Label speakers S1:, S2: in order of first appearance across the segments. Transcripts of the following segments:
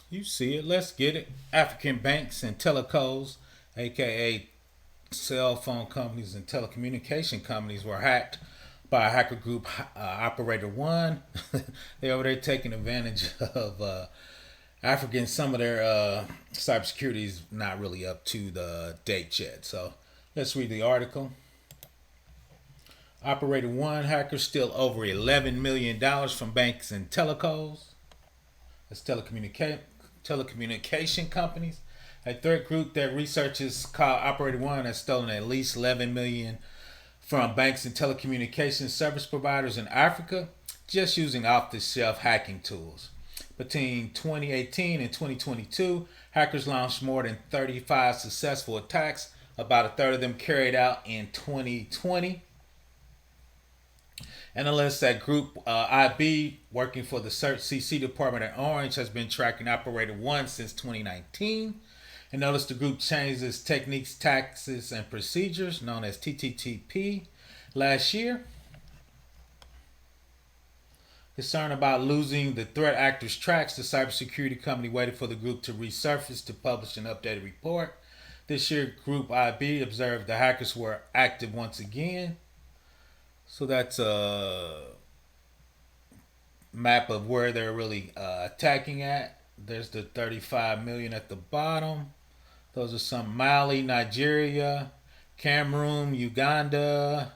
S1: You see it. Let's get it. African banks and telcos, aka cell phone companies and telecommunication companies, were hacked by a hacker group, Operator One. They over there taking advantage of African. Some of their cybersecurity is not really up to the date yet. So let's read the article. Operator One hackers steal over $11 million from banks and telcos. That's telecommunication companies. A threat group that researchers call Operator One has stolen at least 11 million from banks and telecommunications service providers in Africa just using off-the-shelf hacking tools. Between 2018 and 2022, hackers launched more than 35 successful attacks, about a third of them carried out in 2020. Analysts at Group IB, working for the CERT-CC department at Orange, has been tracking Operator One since 2019. And notice the group changed its techniques, tactics, and procedures, known as TTP, last year. Concerned about losing the threat actors' tracks, the cybersecurity company waited for the group to resurface to publish an updated report. This year, Group IB observed the hackers were active once again. So that's a map of where they're really attacking at. There's the 35 million at the bottom. Those are some: Mali, Nigeria, Cameroon, Uganda,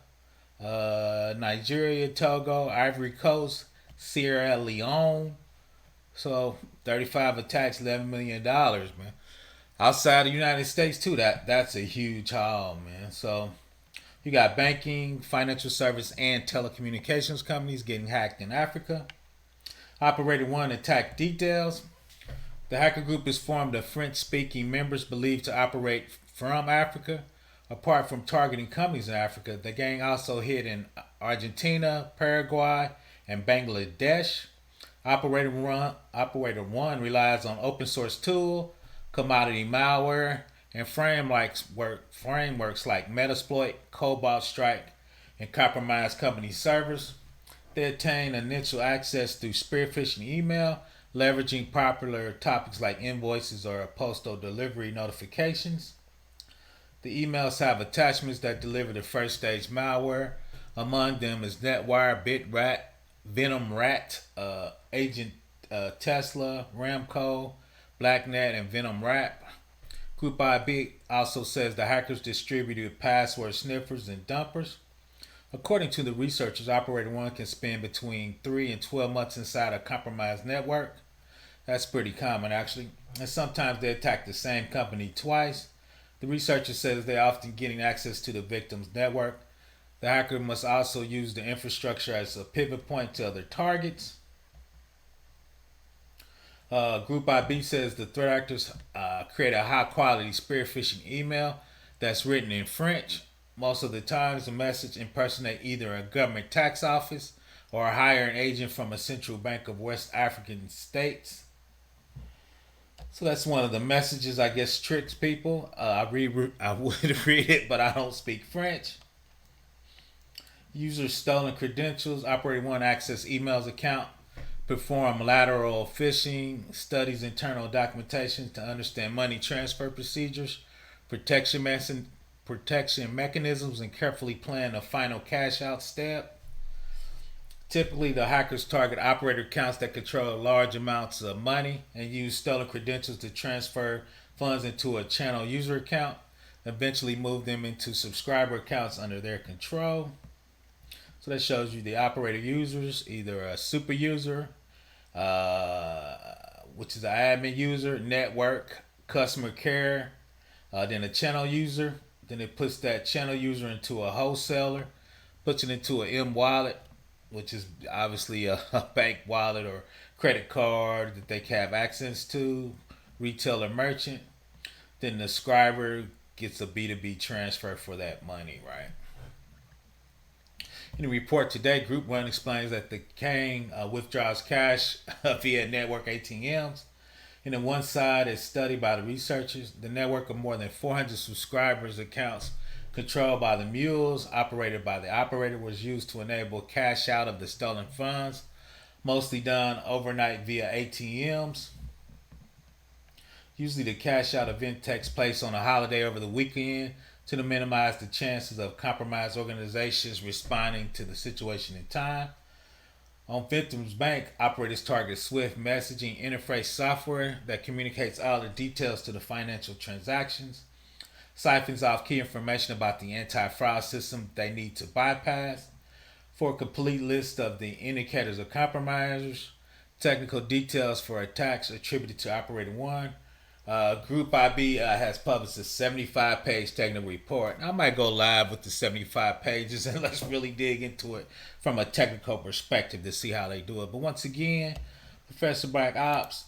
S1: Nigeria, Togo, Ivory Coast, Sierra Leone. So 35 attacks, $11 million, man. Outside the United States too, that's a huge haul, man. So you got banking, financial service, and telecommunications companies getting hacked in Africa. Operator One attack details. The hacker group is formed of French-speaking members believed to operate from Africa. Apart from targeting companies in Africa, the gang also hid in Argentina, Paraguay, and Bangladesh. Operator One relies on open source tool, commodity malware, and frameworks like Metasploit, Cobalt Strike, and compromised company servers. They attain initial access through spear phishing email, leveraging popular topics like invoices or postal delivery notifications. The emails have attachments that deliver the first stage malware. Among them is NetWire, BitRat, Venom Rat, Agent Tesla, Ramco, BlackNet, and Venom Rat. Group IB also says the hackers distributed password sniffers and dumpers. According to the researchers, Operator One can spend between 3 and 12 months inside a compromised network. That's pretty common, actually. And sometimes they attack the same company twice. The researcher says they're often getting access to the victim's network. The hacker must also use the infrastructure as a pivot point to other targets. Group IB says the threat actors create a high quality spear phishing email that's written in French. Most of the times, the message impersonates either a government tax office or a hiring agent from a central bank of West African states. So that's one of the messages, I guess, tricks people. I would read it, but I don't speak French. User stolen credentials. Operator One access emails account. Perform lateral phishing. Studies internal documentation to understand money transfer procedures. Protection mechanisms, and carefully plan a final cash out step. Typically, the hackers target operator accounts that control large amounts of money and use stolen credentials to transfer funds into a channel user account, eventually move them into subscriber accounts under their control. So that shows you the operator users, either a super user, which is an admin user, network, customer care, then a channel user. Then it puts that channel user into a wholesaler, puts it into an M wallet, which is obviously a bank wallet or credit card that they can have access to, retailer merchant. Then the subscriber gets a B2B transfer for that money, right? In the report today, Group One explains that the gang withdraws cash via network ATMs. And then one side is studied by the researchers. The network of more than 400 subscribers' accounts controlled by the mules, operated by the operator, was used to enable cash out of the stolen funds, mostly done overnight via ATMs. Usually the cash out event takes place on a holiday over the weekend to minimize the chances of compromised organizations responding to the situation in time. On Victims Bank, operators target Swift messaging interface software that communicates all the details to the financial transactions, siphons off key information about the anti-fraud system they need to bypass. For a complete list of the indicators of compromisers, technical details for attacks attributed to Operator 1, Group IB has published a 75-page technical report. I might go live with the 75 pages and let's really dig into it from a technical perspective to see how they do it. But once again, Professor Black Ops,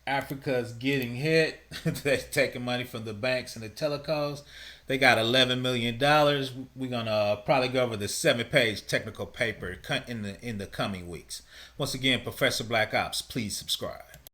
S1: Africa's getting hit. They're taking money from the banks and the telcos. They got $11 million. We're gonna probably go over the 7-page technical paper in the coming weeks. Once again, Professor Black Ops, please subscribe.